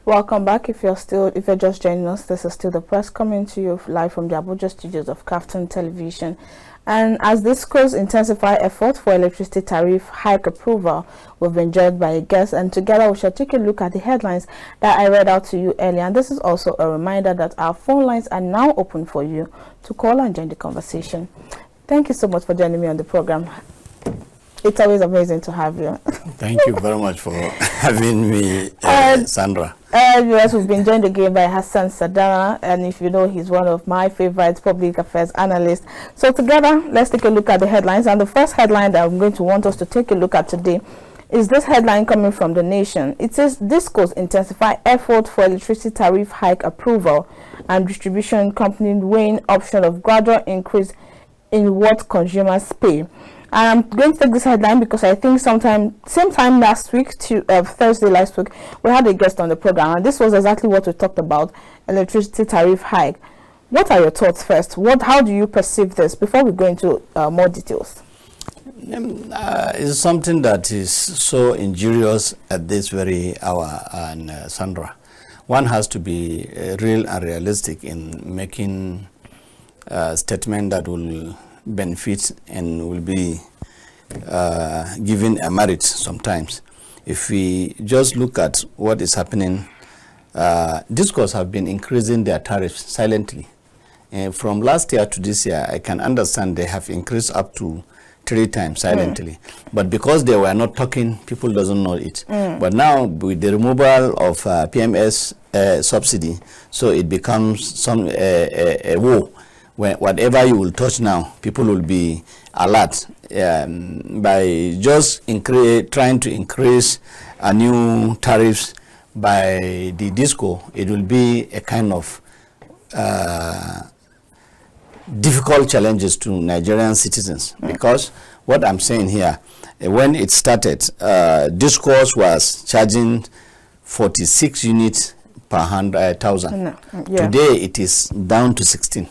Welcome back. If you're just joining us, this is still the press coming to you live from the Abuja studios of KAFTAN Television. And as this goes intensify effort for electricity tariff hike approval, we've been joined by a guest, and together we shall take a look at the headlines that I read out to you earlier. And this is also a reminder that our phone lines are now open for you to call and join the conversation. Thank you so much for joining me on the program. It's always amazing to have you. Thank you very much for having me, Sandra. Yes, we've been joined again by Hassan Sardauna, and if you know, he's one of my favorite public affairs analysts. So together, let's take a look at the headlines. And the first headline that I'm going to want us to take a look at today is this headline coming from The Nation. It says, Discos intensify effort for electricity tariff hike approval, and distribution company weighing option of gradual increase in what consumers pay. I'm going to take this headline because I think same time last week, Thursday last week, we had a guest on the program, and this was exactly what we talked about, electricity tariff hike. What are your thoughts first? How do you perceive this before we go into more details? It's something that is so injurious at this very hour, and Sandra. One has to be real and realistic in making a statement that will benefit and will be given a merit sometimes. If we just look at what is happening, discos have been increasing their tariffs silently. From last year to this year, I can understand they have increased up to 3 times silently. But because they were not talking, people doesn't know it. But now with the removal of PMS subsidy, so it becomes a war. Whatever you will touch now, people will be alert. By just trying to increase a new tariffs by the disco, it will be a kind of difficult challenges to Nigerian citizens. Because what I'm saying here, when it started, discos was charging 46 units per 100,000. Today it is down to 16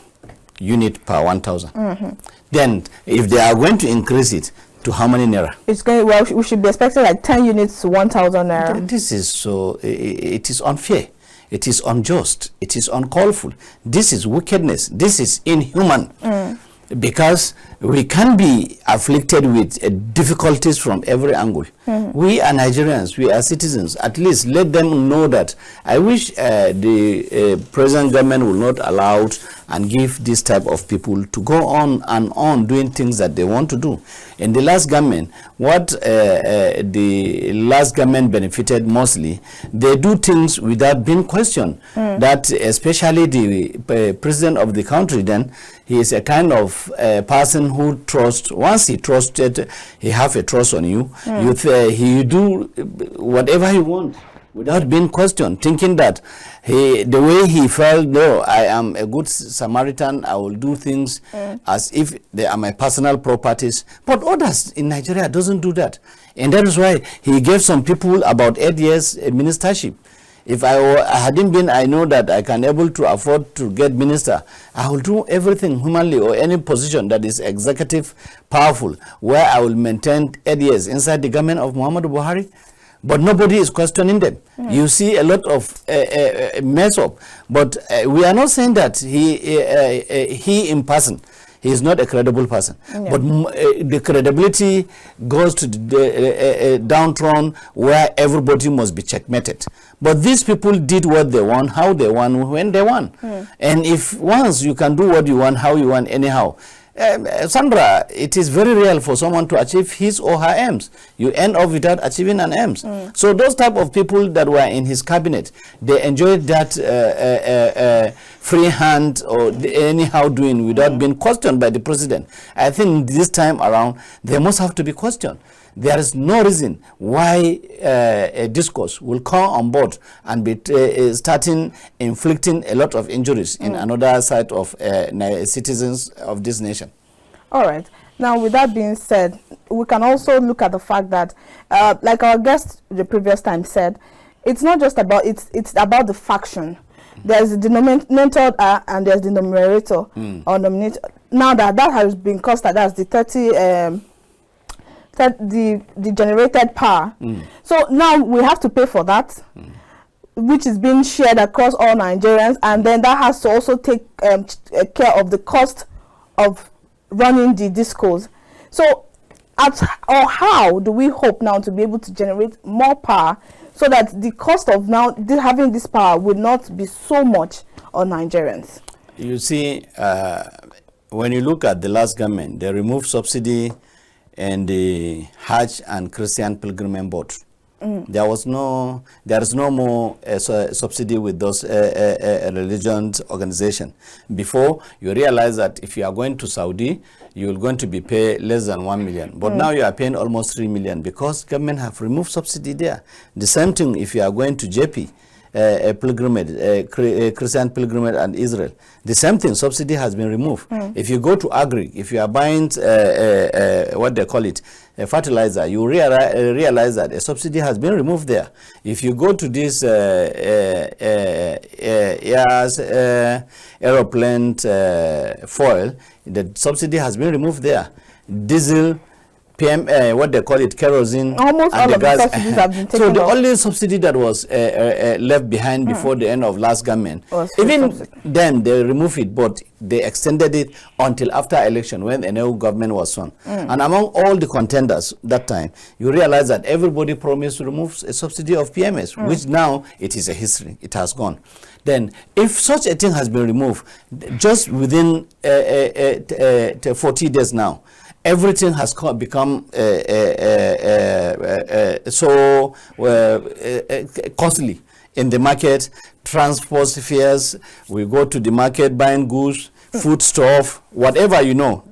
unit per 1,000. Then if they are going to increase it to how many naira? It's going, well, we should be expecting like 10 units to 1,000 naira. This is so, it is unfair, it is unjust, it is uncalled for. This is wickedness, this is inhuman. Because we can be afflicted with difficulties from every angle. We are Nigerians, we are citizens. At least let them know that. I wish the present government will not allow and give this type of people to go on and on doing things that they want to do. In the last government, what the last government benefited mostly, they do things without being questioned. That especially the president of the country, then he is a kind of person who trusts. Once he trusted, he have a trust on you. He do whatever he wants without being questioned, thinking that the way he felt, no, I am a good Samaritan, I will do things as if they are my personal properties. But others in Nigeria doesn't do that. And that is why he gave some people about 8 years ministership. If I hadn't been, I know that I can able to afford to get minister. I will do everything humanly, or any position that is executive powerful, where I will maintain 8 years inside the government of Muhammadu Buhari. But nobody is questioning them. You see a lot of mess up. But we are not saying that he in person, he is not a credible person. But the credibility goes to the downtrodden, where everybody must be checkmated. But these people did what they want, how they want, when they want. And if once you can do what you want, how you want, anyhow, Sandra, it is very real for someone to achieve his or her aims. You end up without achieving an aims. So those type of people that were in his cabinet, they enjoyed that free hand or anyhow doing without being questioned by the president. I think this time around, they must have to be questioned. There is no reason why a discourse will come on board and be starting inflicting a lot of injuries in another side of citizens of this nation. All right. Now, with that being said, we can also look at the fact that, like our guest the previous time said, it's not just about, it's about the faction. There's the denominator and there's the numerator or nominator. Now that has been costed, that's the 30 the generated power. So now we have to pay for that. which is being shared across all Nigerians, and then that has to also take care of the cost of running the discos. So how do we hope now to be able to generate more power so that the cost of now having this power will not be so much on Nigerians? You see, when you look at the last government, they removed subsidy and the Hajj and Christian pilgrimage board. There is no more subsidy with those religions organization. Before, you realize that if you are going to Saudi, you are going to be paid less than 1 million. But now you are paying almost 3 million because government have removed subsidy there. The same thing if you are going to JP, pilgrimage, Christian pilgrimage and Israel. The same thing, subsidy has been removed. If you go to agri, if you are buying what they call it, a fertilizer, you realize that a subsidy has been removed there. If you go to this aeroplane foil, the subsidy has been removed there. Diesel, PM, what they call it, kerosene. Almost all of the subsidies have been taken So the off. only subsidy that was left behind before the end of last government, even then they removed it, but they extended it until after election when a new government was on. And among all the contenders that time, you realize that everybody promised to remove a subsidy of PMS, which now it is a history. It has gone. Then, if such a thing has been removed, just within 40 days now, everything has become so costly in the market. Transport fares, we go to the market buying goods, food stuff, whatever you know,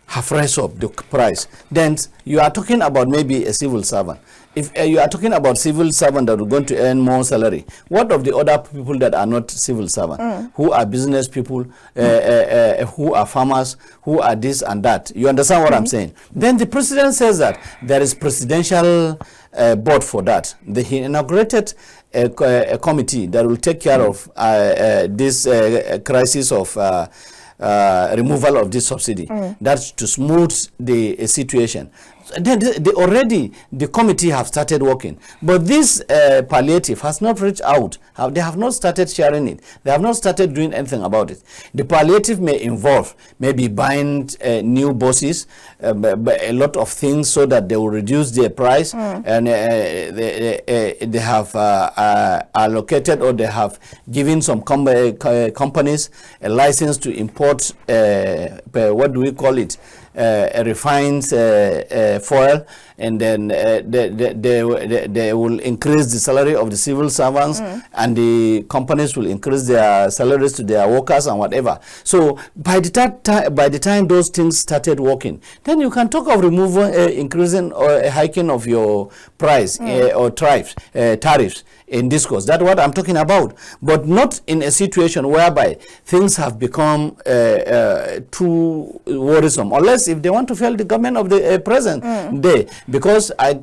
have raised up the price. Then you are talking about maybe a civil servant. If you are talking about civil servant that are going to earn more salary, what of the other people that are not civil servant, who are business people, who are farmers, who are this and that? You understand what I'm saying? Then the president says that there is presidential board for that. He inaugurated a committee that will take care of this crisis of removal of this subsidy. That's to smooth the situation. Then the committee have started working, but this palliative has not reached out. They have not started sharing it. They have not started doing anything about it. The palliative may involve maybe buying new buses, a lot of things so that they will reduce their price, and they have allocated or they have given some companies a license to import what do we call it? A refined foil, and then they will increase the salary of the civil servants, and the companies will increase their salaries to their workers and whatever. So by the time those things started working, then you can talk of removing, increasing or hiking of your price or tariffs in this course. That's what I'm talking about, but not in a situation whereby things have become too worrisome, unless if they want to fail the government of the present day, because I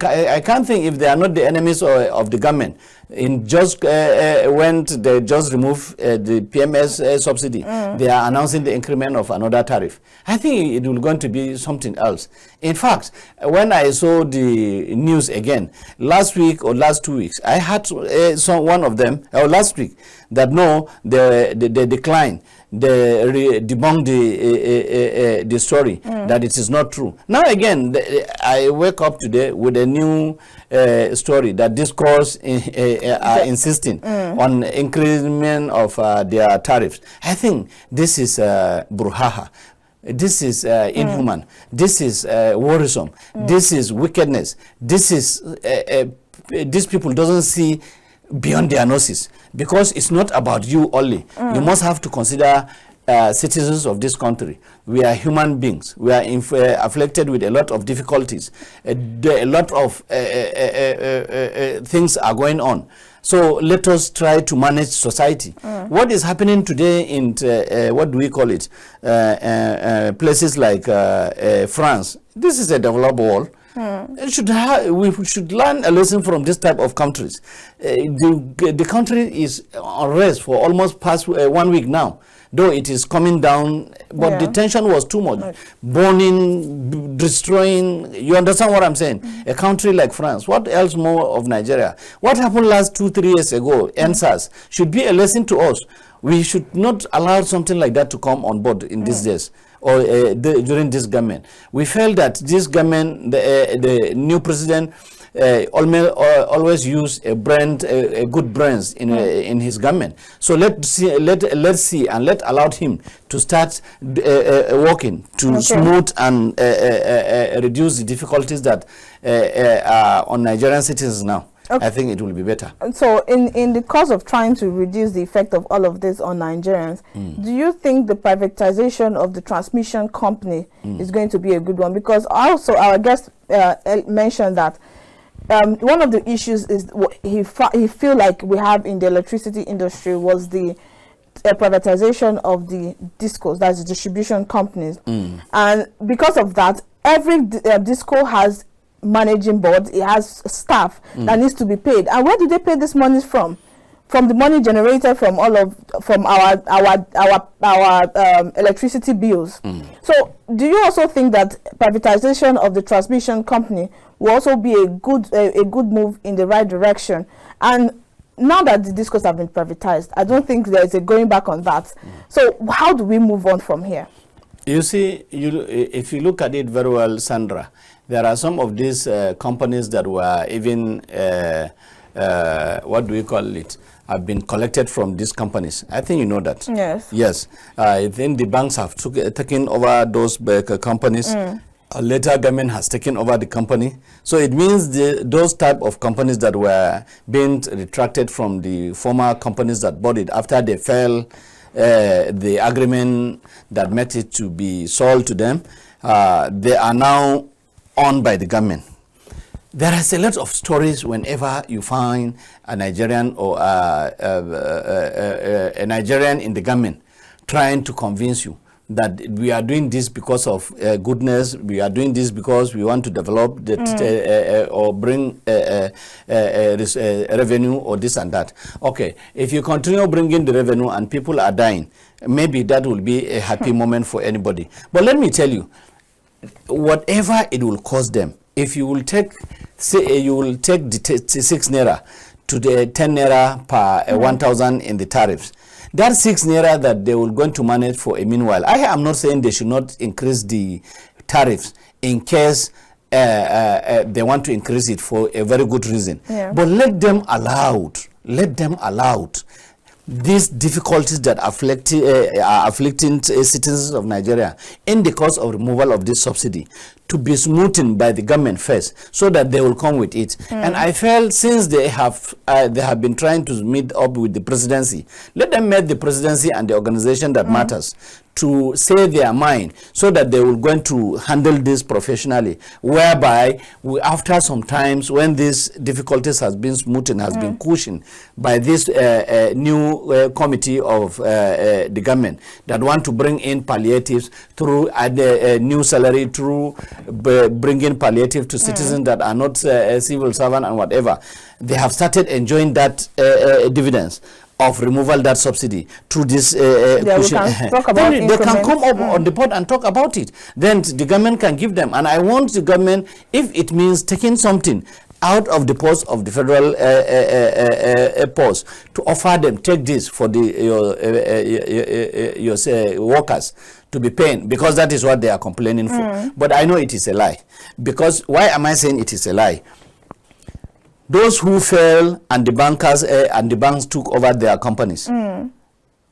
can't think if they are not the enemies of the government. In just when they just remove the PMS subsidy, they are announcing the increment of another tariff. I think it will going to be something else. In fact, when I saw the news again last week or last 2 weeks, I had one of them last week that no, they decline. They debunk the story that it is not true. Now again, I wake up today with a new story that this course are insisting on increment of their tariffs. I think this is brouhaha. This is inhuman. This is worrisome. This is wickedness. This is these people doesn't see beyond their noses, because it's not about you only. You must have to consider citizens of this country. We are human beings. We are afflicted with a lot of difficulties. A lot of things are going on. So let us try to manage society. What is happening today in what do we call it? Places like France. This is a developed world. We should learn a lesson from this type of countries. The country is on rest for almost past 1 week now, though it is coming down, but the tension was too much. Burning, destroying, you understand what I'm saying? A country like France, what else more of Nigeria? What happened last 2-3 years ago, NSAS, should be a lesson to us. We should not allow something like that to come on board in these days, or during this government. We felt that this government, the new president, always use a good brains in his government. So let's see and let allow him to start working to smooth and reduce the difficulties that are on Nigerian citizens now. I think it will be better. So in the course of trying to reduce the effect of all of this on Nigerians, do you think the privatization of the transmission company is going to be a good one? Because also our guest mentioned that one of the issues is he feel like we have in the electricity industry was the privatization of the discos, that's the distribution companies. And because of that, every disco has managing board, it has staff that needs to be paid. And where do they pay this money from? From the money generated from our electricity bills. So do you also think that privatization of the transmission company will also be a good move in the right direction? And now that the discos have been privatized, I don't think there's a going back on that. So how do we move on from here? You see, if you look at it very well, Sandra, there are some of these companies that were even, what do we call it, have been collected from these companies. I think you know that. Yes. Yes. I think the banks have taken over those companies. Later, government has taken over the company. So it means those type of companies that were being retracted from the former companies that bought it after they fell, the agreement that made it to be sold to them, they are now owned by the government. There is a lot of stories whenever you find a Nigerian or a Nigerian in the government trying to convince you that we are doing this because of goodness, we are doing this because we want to develop or bring revenue or this and that. Okay, if you continue bringing the revenue and people are dying, maybe that will be a happy moment for anybody. But let me tell you, whatever it will cost them, if you will take, say, you will take the 6 naira to the 10 naira per 1,000 in the tariffs, that 6 naira that they will going to manage for a meanwhile. I am not saying they should not increase the tariffs in case they want to increase it for a very good reason. But let them allow these difficulties that are afflicting citizens of Nigeria in the course of removal of this subsidy to be smoothened by the government first, so that they will come with it. And I felt since they have been trying to meet up with the presidency, let them meet the presidency and the organization that matters to say their mind, so that they will going to handle this professionally, whereby after some times when these difficulties has been smoothened, has been cushioned by this new committee of the government that want to bring in palliatives through a new salary, through bringing palliative to citizens that are not civil servant and whatever, they have started enjoying that dividends of removal that subsidy through this they can come up on the pod and talk about it. Then the government can give them. And I want the government, if it means taking something out of the post of the federal post, to offer them, take this for your workers to be paying, because that is what they are complaining for. But I know it is a lie. Because why am I saying it is a lie? Those who fell and the bankers and the banks took over their companies,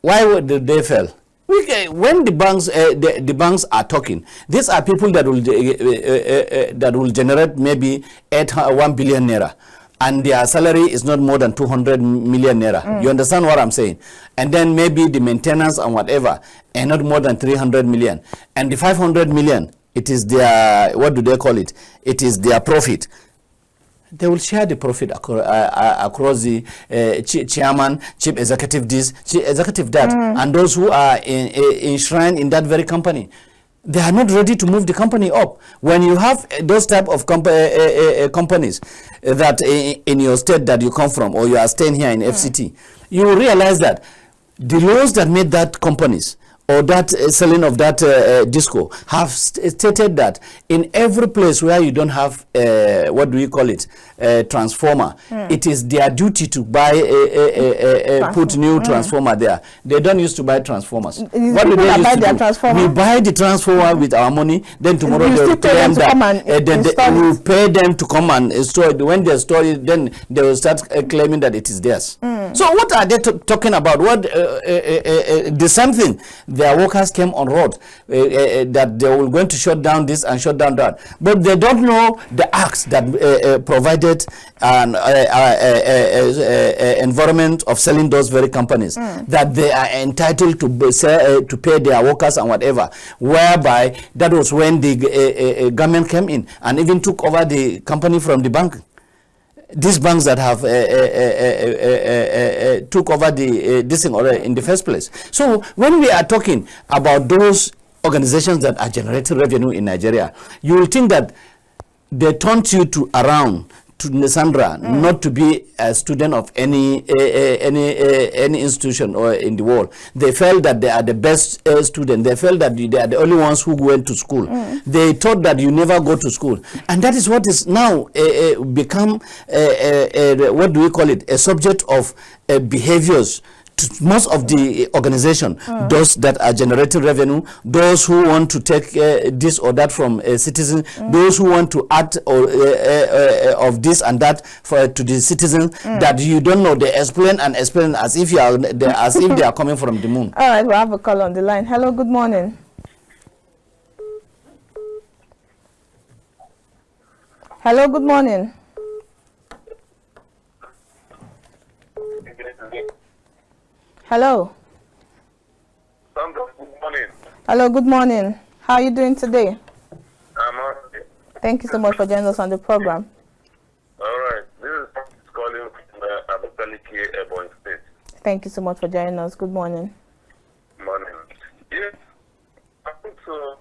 why did they fail? When the banks are talking, these are people that will generate maybe 1 billion naira, and their salary is not more than 200 million naira. You understand what I'm saying? And then maybe the maintenance and whatever, and not more than 300 million. And the 500 million, it is their, what do they call it? It is their profit. They will share the profit across the chairman, chief executive this, chief executive that, and those who are enshrined in that very company. They are not ready to move the company up. When you have those type of companies that in your state that you come from, or you are staying here in FCT, you will realize that the laws that made that companies or that selling of that disco have stated that in every place where you don't have what do we call it, transformer, it is their duty to buy put new transformer there. They don't used to buy transformers. What do they used to do? We buy the transformer with our money, then tomorrow they will claim that then we will pay them to come and store it. When they store it, then they will start claiming that it is theirs. So what are they talking about? What the same thing? Their workers came on road that they were going to shut down this and shut down that, but they don't know the acts that provided an environment of selling those very companies, that they are entitled to pay their workers and whatever, whereby that was when the government came in and even took over the company from the bank. These banks that have took over this thing already in the first place. So when we are talking about those organizations that are generating revenue in Nigeria, you will think that they turned you around to Sandra not to be a student of any institution or in the world. They felt that they are the best student. They felt that they are the only ones who went to school. They thought that you never go to school, and that is what is now become what do we call it, a subject of behaviors. Most of the organization, those that are generating revenue, those who want to take this or that from a citizen, those who want to add of this and that to the citizens, that you don't know, they explain and explain as if they are coming from the moon. All right, we'll have a call on the line. Hello, good morning. Hello, good morning. Hello. Sandra, good morning. Hello, good morning. How are you doing today? I'm okay. Thank you so much for joining us on the program. All right. This is calling from Abakaliki, Ebonyi State. Thank you so much for joining us. Good morning. Morning. Yes, I think so.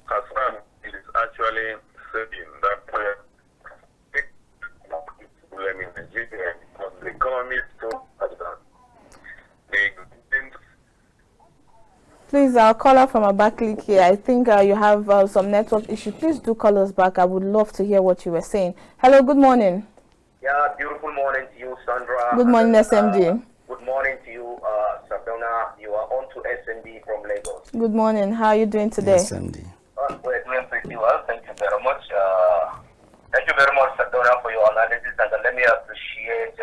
Hassan is actually saying that problem in Nigeria because the economy is so bad that please, our caller from Abakaliki here. I think you have some network issue. Please do call us back. I would love to hear what you were saying. Hello, good morning. Yeah, beautiful morning to you, Sandra. Good morning, SMD. Good morning to you, Sardauna. You are on to SMD from Lagos. Good morning. How are you doing today? SMD. We're doing pretty well. Thank you very much. Thank you very much, Sardauna, for your analysis. And let me appreciate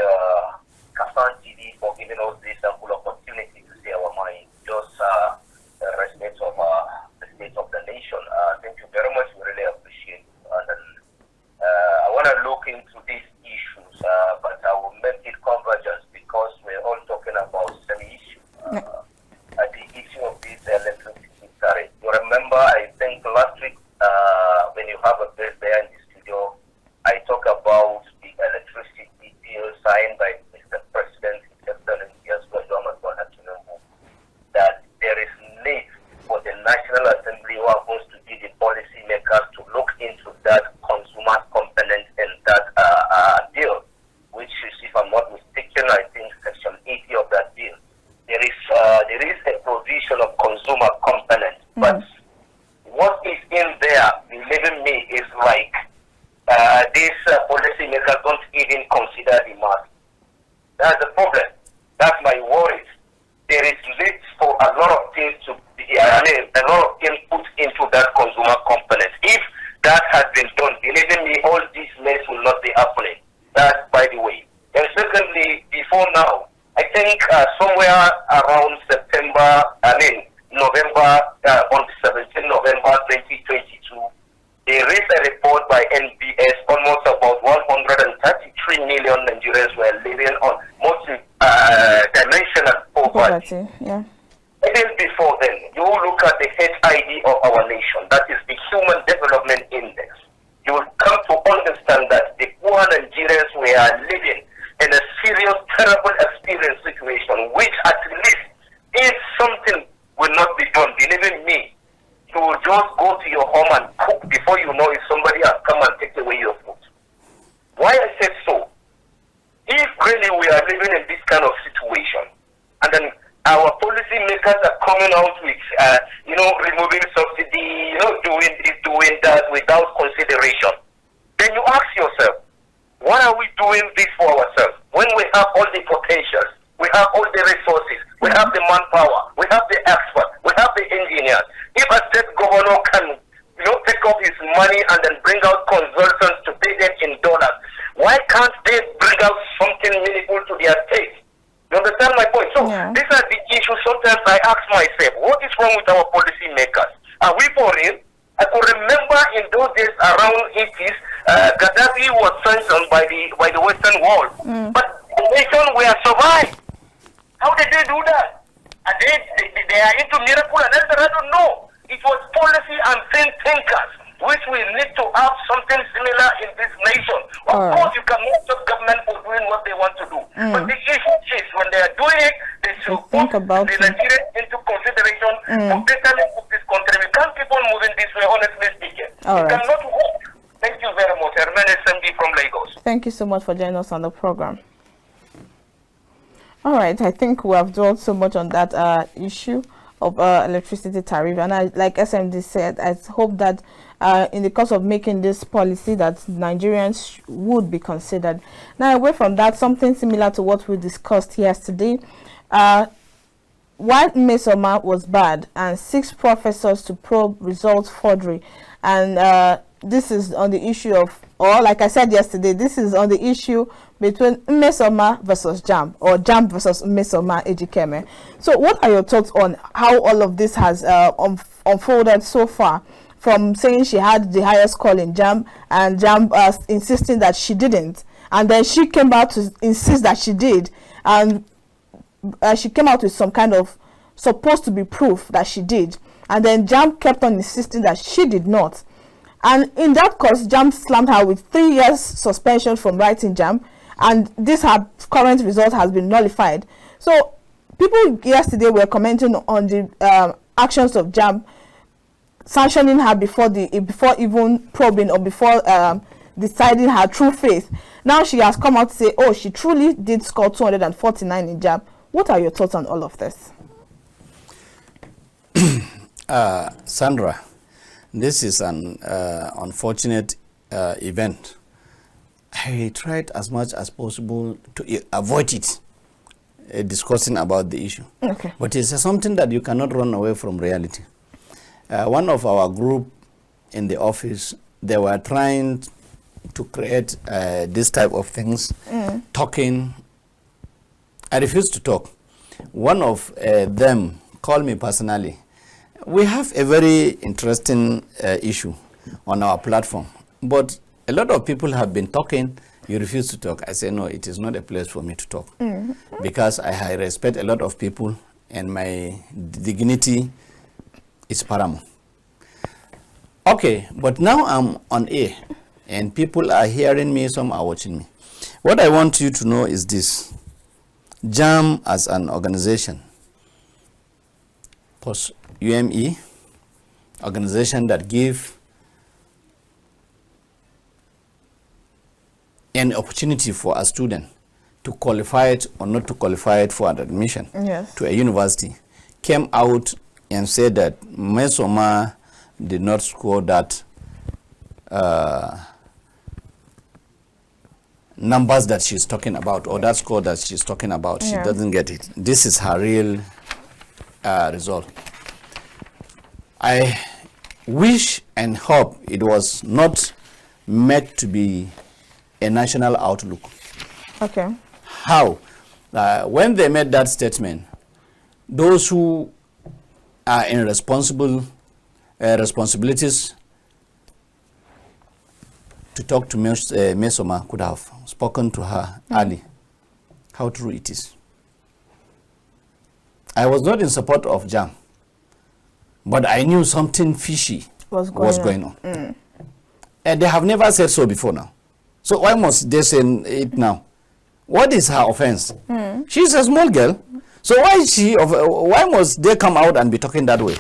KAFTAN TV for giving us this ample opportunity to say our mind. Just respect of the state of the nation. Thank you very much. We really appreciate it. And I want to look into these issues, but I will make it convergence because we're all talking about the same issue. The issue of this electricity tariff. You remember, I think last week when you have a guest there in the studio, I talked about the electricity bill signed by Mr. President, that there is need for the National Assembly who are supposed to be the policy makers to look into that consumer component in that bill, which is, if I'm not mistaken, I think section 80 of that bill. There is a provision of consumer component, but what is in there, believe me, is like these policy makers don't even consider the mass. That's the problem. That's my worry. There is need for a lot of things to be, a lot of input into that consumer component. If that has been done, believe me, all these mess will not be happening. That's by the way. And secondly, before now, I think somewhere around November, on 17 November 2022, there is a report by NBS, almost about 133 million Nigerians were living on multi-dimensional poverty. Yeah. Even before then, you look at the HID of our nation, that is the Human Development Index. You will come to understand that the poor Nigerians were living in a serious, terrible experience situation, which at least if something will not be done, believe me, this kind of situation, and then our policy makers are coming out with, removing subsidy, doing this, doing that without consideration, then you ask yourself, what are we doing this for ourselves when we have all the potentials, we have all the resources, we have the manpower, we have the experts, we have the engineers? If a state governor can, take up his money and then bring out consultants to pay them in dollars, why can't they bring out something meaningful to their state? You understand my point? So these are the issues. Sometimes I ask myself, what is wrong with our policy makers? Are we for real? I could remember in those days around 80s, Gaddafi was sanctioned by the Western world, but the nation were survived. How did they do that? Are they are into miracle and answer? I don't know. It was policy and thinkers, which we need to have something similar in this nation. Of course, you cannot stop government for doing what they want to do. But the issue is when they are doing it, they should put the Nigerians into consideration for betterment of this country. We can't keep on moving this way, honestly speaking. It cannot work. Thank you very much. Herman SMD from Lagos. Thank you so much for joining us on the program. All right, I think we have dwelled so much on that issue of electricity tariff, and like SMD said, I hope that in the course of making this policy that Nigerians would be considered. Now, away from that, something similar to what we discussed yesterday, while Messoma was bad and 6 professors to probe results forgery, and this is on the issue of, or like I said yesterday, this is on the issue between Messoma versus JAMB, or JAMB versus Messoma Ejikeme. So what are your thoughts on how all of this has unfolded so far, from saying she had the highest score in JAMB and JAMB insisting that she didn't, and then she came out to insist that she did, and she came out with some kind of supposed to be proof that she did, and then JAMB kept on insisting that she did not. And in that course, JAMB slammed her with 3 years suspension from writing JAMB, and this her current result has been nullified. So people yesterday were commenting on the actions of JAMB, sanctioning her before even probing, or before deciding her true faith. Now she has come out to say, oh, she truly did score 249 in JAMB. What are your thoughts on all of this? Sandra, this is an unfortunate event. I tried as much as possible to avoid it, discussing about the issue. Okay. But it's something that you cannot run away from reality. One of our group in the office, they were trying to create this type of things, talking. I refused to talk. One of them called me personally. We have a very interesting issue on our platform, but a lot of people have been talking. You refuse to talk. I say, no, it is not a place for me to talk, because I respect a lot of people and my dignity is paramount. Okay, but now I'm on air and people are hearing me, some are watching me. What I want you to know is this: JAMB as an organization, post UME, organization that give an opportunity for a student to qualify it or not to qualify it for an admission to a university, came out and said that Messoma did not score that numbers that she's talking about, or that score that she's talking about. She doesn't get it. This is her real result. I wish and hope it was not meant to be a national outlook. Okay. How? When they made that statement, those who are in responsibilities to talk to Messoma could have spoken to her early. How true it is. I was not in support of JAMB, but I knew something fishy was going on. And they have never said so before now. So why must they say it now? What is her offense? She's a small girl. So why must they come out and be talking that way?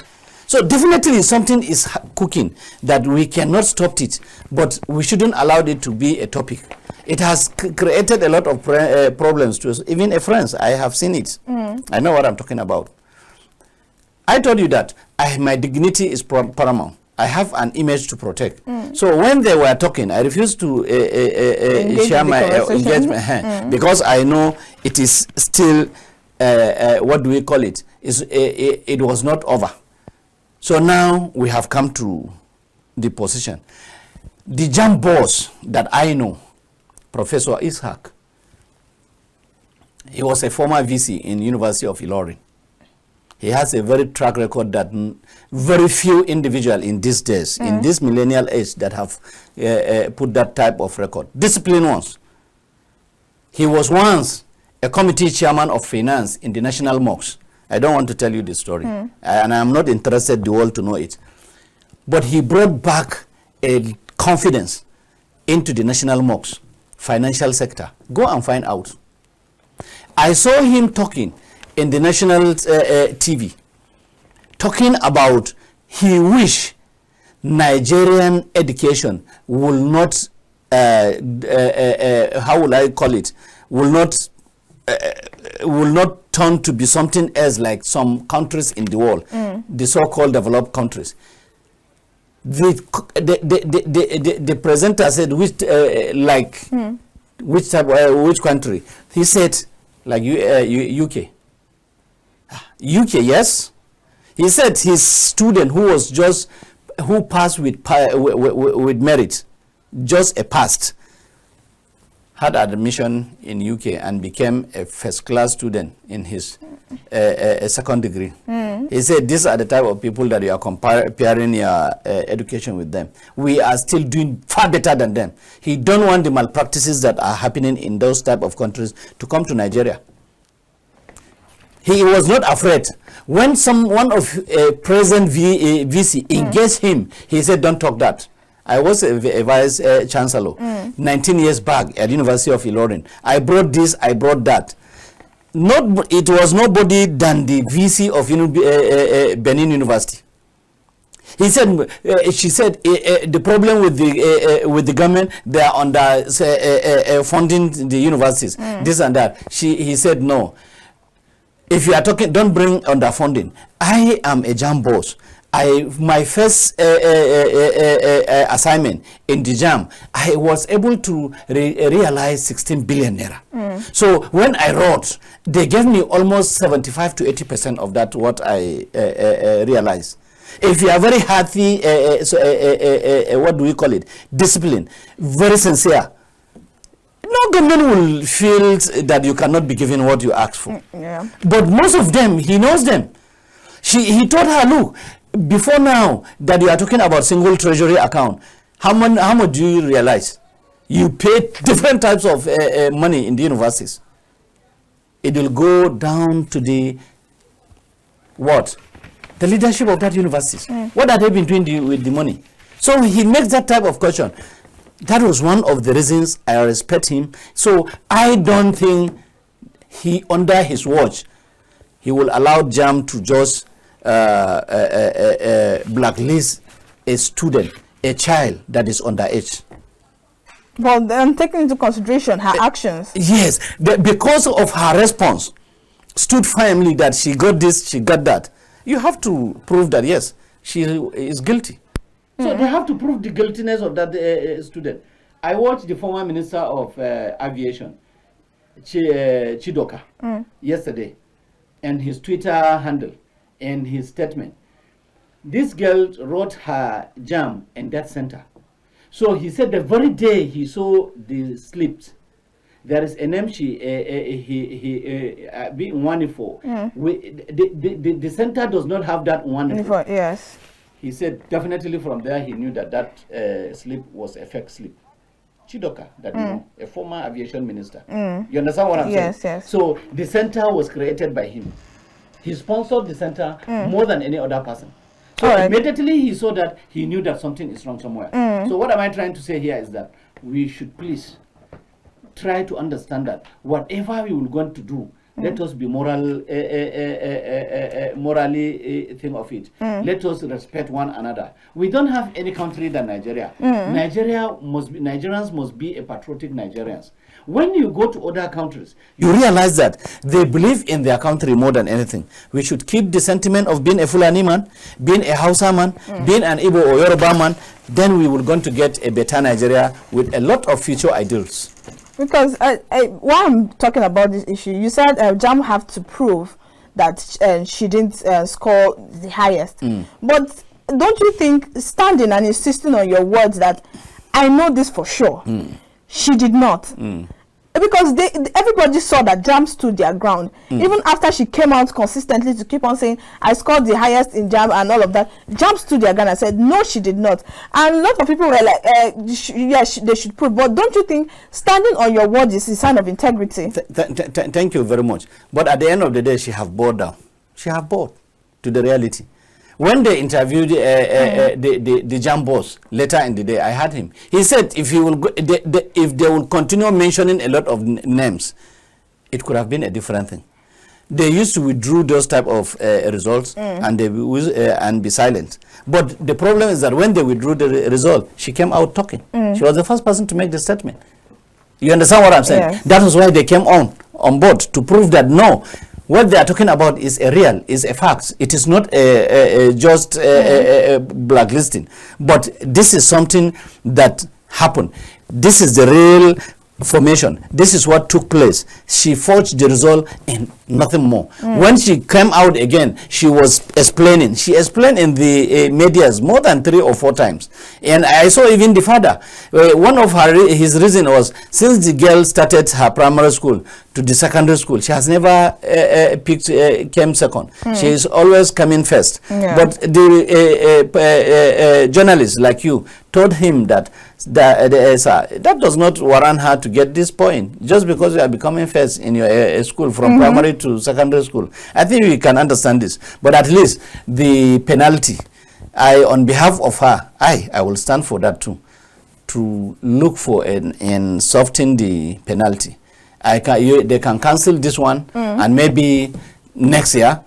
So definitely something is cooking that we cannot stop it, but we shouldn't allow it to be a topic. It has created a lot of problems to us. Even a friends, I have seen it. I know what I'm talking about. I told you that my dignity is paramount. I have an image to protect. So when they were talking, I refused to share my engagement because I know it is still, what do we call it? It was not over. So now we have come to the position. The JAMB boss that I know, Professor Ishaq, he was a former VC in University of Ilorin. He has a very track record that very few individuals in these days, in this millennial age, that have put that type of record. Disciplined ones. He was once a committee chairman of finance in the national mosques. I don't want to tell you the story, and I'm not interested the world to know it. But he brought back a confidence into the national mosques, financial sector. Go and find out. I saw him talking in the national TV, talking about he wish Nigerian education will not, how will I call it, will not turn to be something else like some countries in the world, the so-called developed countries. The presenter said, which type, which country? He said, like UK. UK, yes. He said his student who passed with merit, just a passed, had admission in UK and became a first-class student in his second degree. He said these are the type of people that you are comparing your education with them. We are still doing far better than them. He don't want the malpractices that are happening in those type of countries to come to Nigeria. He was not afraid. When one of present VC engaged him, he said, don't talk that. I was a vice chancellor 19 years back at University of Ilorin. I brought this, I brought that. It was nobody than the VC of Benin University. He said, she said, the problem with the government, they are under funding the universities, this and that. He said, no. If you are talking, don't bring underfunding. I am a JAMB boss. My first assignment in the JAMB, I was able to realize 16 billion naira. So when I wrote, they gave me almost 75 to 80% of that what I realized. If you are very healthy, what do we call it? Discipline, very sincere. No government will feel that you cannot be given what you asked for. But most of them, he knows them. He told her, look, before now that you are talking about single treasury account, how much do you realize? You pay different types of money in the universities. It will go down to the what? The leadership of that universities. What have they been doing with the money? So he makes that type of question. That was one of the reasons I respect him. So I don't think under his watch, he will allow JAMB to just blacklist a student, a child that is underage. Well, then taking into consideration her actions. Yes, because of her response, stood firmly that she got this, she got that. You have to prove that, yes, she is guilty. So they have to prove the guiltiness of that student. I watched the former Minister of Aviation, Chidoka, yesterday, and his Twitter handle and his statement. This girl wrote her JAMB in that center. So he said the very day he saw the slips, there is a name he being one for. The center does not have that one for. Yes. He said definitely from there he knew that slip was a fake slip. Chidoka, that you know, a former aviation minister. You understand what I'm saying? Yes. So the center was created by him. He sponsored the center more than any other person. So immediately he saw that, he knew that something is wrong somewhere. So what am I trying to say here is that we should please try to understand that whatever we will going to do, Let us be morally think of it. Let us respect one another. We don't have any country than Nigeria. Nigerians must be a patriotic Nigerians. When you go to other countries, you realize that they believe in their country more than anything. We should keep the sentiment of being a Fulani man, being a Hausa man, being an Igbo or Yoruba man. Then we will going to get a better Nigeria with a lot of future ideals. Because while I'm talking about this issue, you said JAMB have to prove that she didn't score the highest. But don't you think standing and insisting on your words that I know this for sure, she did not? Because everybody saw that JAMB stood their ground. Even after she came out consistently to keep on saying, I scored the highest in JAMB and all of that, JAMB stood their ground and said, no, she did not. And a lot of people were like, they should prove. But don't you think standing on your word is a sign of integrity? Thank you very much. But at the end of the day, she have bowed down. She have bowed to the reality. When they interviewed the JAMB boss later in the day, I heard him. He said if he will if they will continue mentioning a lot of names, it could have been a different thing. They used to withdraw those type of results and they and be silent. But the problem is that when they withdrew the result, she came out talking. She was the first person to make the statement. You understand what I'm saying? Yes. That was why they came on board to prove that no. What they are talking about is a fact. It is not just blacklisting. But this is something that happened. This is the real formation. This is what took place. She forged the result and nothing more. When she came out again, she was explaining. She explained in the medias more than 3 or 4 times. And I saw even the father. One of his reason was, since the girl started her primary school to the secondary school, she has never came second. She is always coming first. But the journalists like you told him that that does not warrant her to get this point just because you are becoming first in your school from primary to secondary school. I think we can understand this, but at least the penalty, on behalf of her, I will stand for that too, to look for and soften the penalty. They can cancel this one and maybe next year,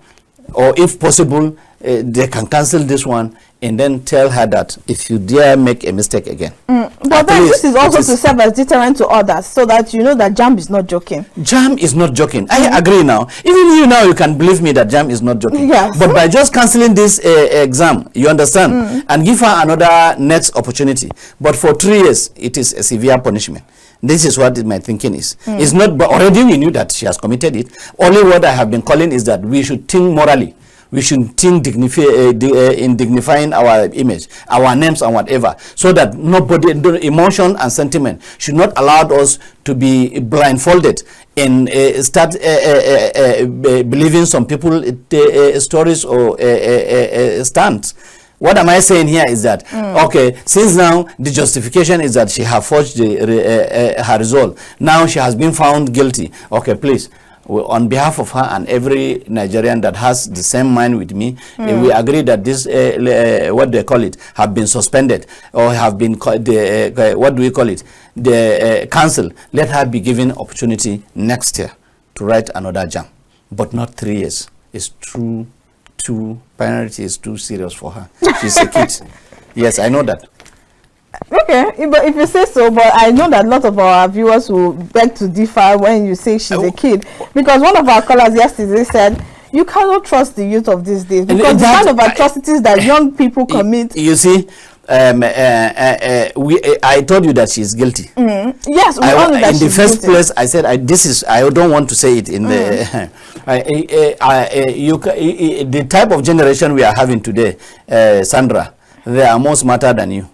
or if possible, they can cancel this one and then tell her that if you dare make a mistake again. But then this is also to serve as deterrent to others, so that you know that JAMB is not joking. JAMB is not joking. I agree now. Even you now, you can believe me that JAMB is not joking. Yes. But by just cancelling this exam, you understand, and give her another next opportunity. But for 3 years, it is a severe punishment. This is what my thinking is. It's not, but already we knew that she has committed it. Only what I have been calling is that we should think morally. We should think in dignifying our image, our names and whatever, so that nobody, emotion and sentiment should not allow us to be blindfolded and start believing some people stories or stunts. What am I saying here is that, okay, since now the justification is that she has forged her result, now she has been found guilty. Okay, please, on behalf of her and every Nigerian that has the same mind with me, we agree that this, what they call it, have been suspended or have been, what do we call it, the council. Let her be given opportunity next year to write another JAMB, but not 3 years. It's true. Penalty is too serious for her. She's a kid. Yes, I know that. Okay, but if you say so, but I know that a lot of our viewers will beg to differ when you say she's a kid, because one of our callers yesterday said you cannot trust the youth of these days because the kind of atrocities that young people commit. You see, I told you that she's guilty. Yes, we all know that in the first guilty. place, I said I don't want to say it in the the type of generation we are having today, Sandra. They are more smarter than you.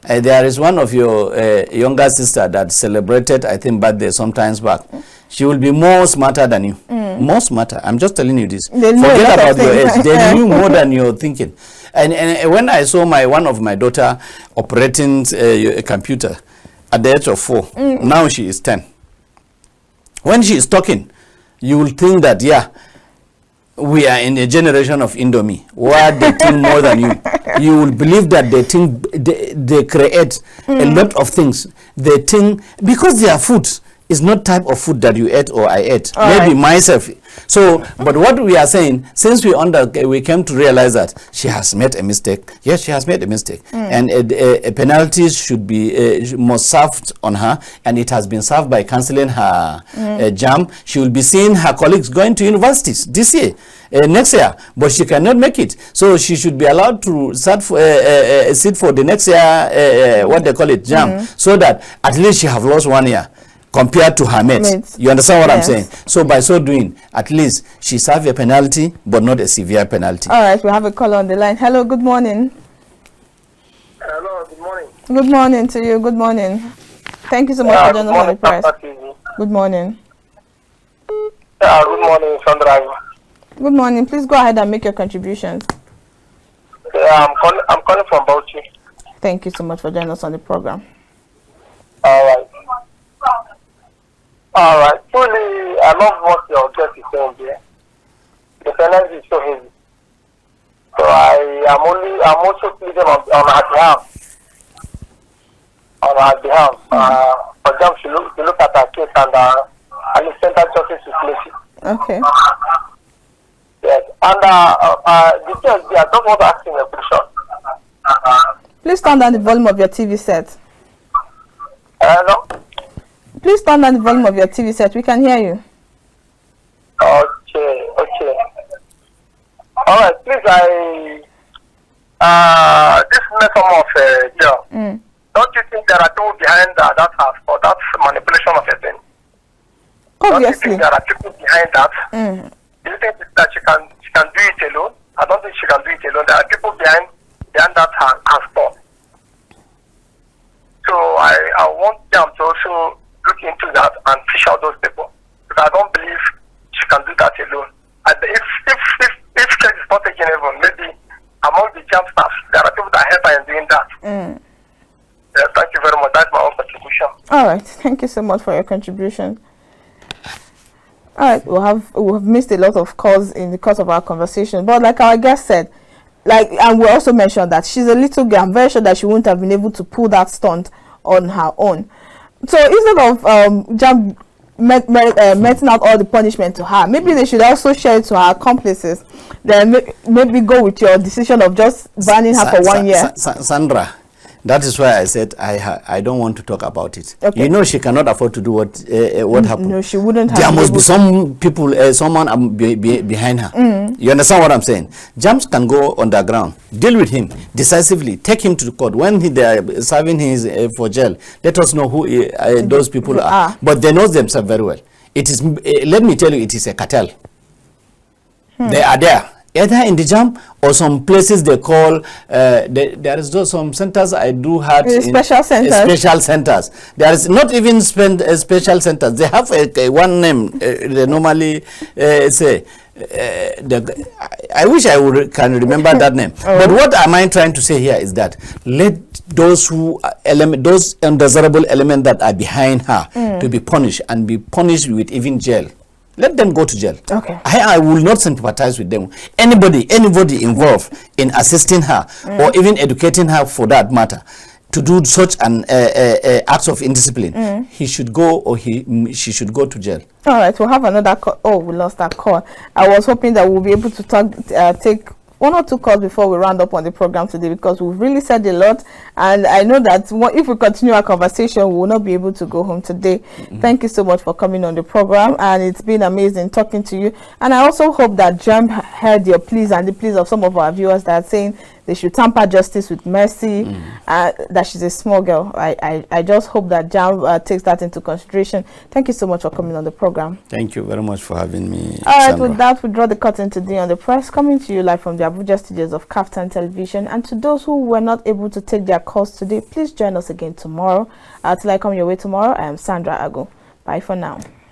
There is one of your younger sister that celebrated, I think, birthday sometimes back. She will be more smarter than you. More smarter. I'm just telling you this. Forget about your age. They knew more than you're thinking. And when I saw one of my daughter operating a computer at the age of 4, now she is 10. When she is talking, you will think that, yeah, we are in a generation of Indomie, where they think more than you. You will believe that they think they create a lot of things. They think because they are food. It's not type of food that you ate or I ate. All Maybe right. myself. So, but what we are saying, since we came to realize that she has made a mistake. Yes, she has made a mistake, and a penalty should be must served on her, and it has been served by cancelling her JAMB. She will be seeing her colleagues going to universities this year. Next year, but she cannot make it, so she should be allowed to sit for the next year, what they call it, JAMB, so that at least she have lost 1 year compared to her mates. You understand what I'm saying? So by so doing, at least she serve a penalty, but not a severe penalty. All right, we have a caller on the line. Hello, good morning. Hello, good morning. Good morning to you. Good morning. Thank you so much for joining us on the press. Good morning. Good morning, Sandra. Good morning. Please go ahead and make your contributions. I'm calling from Bauchi. Thank you so much for joining us on the program. All right. All right. Truly, I love what your guest is saying there. The penalty is so heavy. So I'm also pleading on her behalf. On her behalf. For example, she look at her case and send her justice to place it. Okay. Yes. And the judge, I don't want to ask him a question. Please turn down the volume of your TV set. Hello? Please turn down the volume of your TV set. We can hear you. Okay. All right, please, this Messoma of girl, don't you think there are people behind that has for that manipulation of a thing? Obviously. Don't you think there are people behind that? Do you think that she can do it alone? I don't think she can do it alone. There are people behind that has thought. So I want them to also look into that and fish out those people, because I don't believe she can do that alone. And if case is not taken even, maybe among the JAMB staff, there are people that help her in doing that. Yeah, thank you very much. That's my own contribution. All right, thank you so much for your contribution. All right, we have missed a lot of calls in the course of our conversation, but like our guest said, and we also mentioned that she's a little girl. I'm very sure that she wouldn't have been able to pull that stunt on her own. So instead of JAMB meting out all the punishment to her, maybe they should also share it to her accomplices. Then maybe go with your decision of just banning her for 1 year. Sandra, that is why I said I don't want to talk about it. Okay. You know she cannot afford to do what happened. No, she wouldn't have. There must be some people, someone behind her. You understand what I'm saying? JAMB can go underground, deal with him decisively, take him to the court. When they are serving his for jail, let us know who those people are. But they know themselves very well. It is. Let me tell you, it is a cartel. They are there, either in the JAMB or some places they call. There is some centers I do have special centers. Special centers. There is not even special centers. They have one name. They normally say. I wish I can remember that name. But what am I trying to say here is that let those those undesirable elements that are behind her to be punished, and be punished with even jail. Let them go to jail. Okay. I will not sympathize with them. Anybody involved in assisting her or even educating her, for that matter, to do such an act of indiscipline, he should go, or she should go to jail. All right, we'll have another call. Oh, we lost that call. I was hoping that we'll be able to take 1 or 2 calls before we round up on the program today, because we've really said a lot, and I know that if we continue our conversation, we will not be able to go home today. Thank you so much for coming on the program, and it's been amazing talking to you. And I also hope that JAMB heard your pleas and the pleas of some of our viewers that are saying they should tamper justice with mercy, that she's a small girl. I just hope that JAMB takes that into consideration. Thank you so much for coming on the program. Thank you very much for having me. All right, Sandra. With that, we draw the curtain today on the press, coming to you live from the Abuja studios of KAFTAN Television. And to those who were not able to take their calls today, please join us again tomorrow. Till I come your way tomorrow, I am Sandra Ago. Bye for now.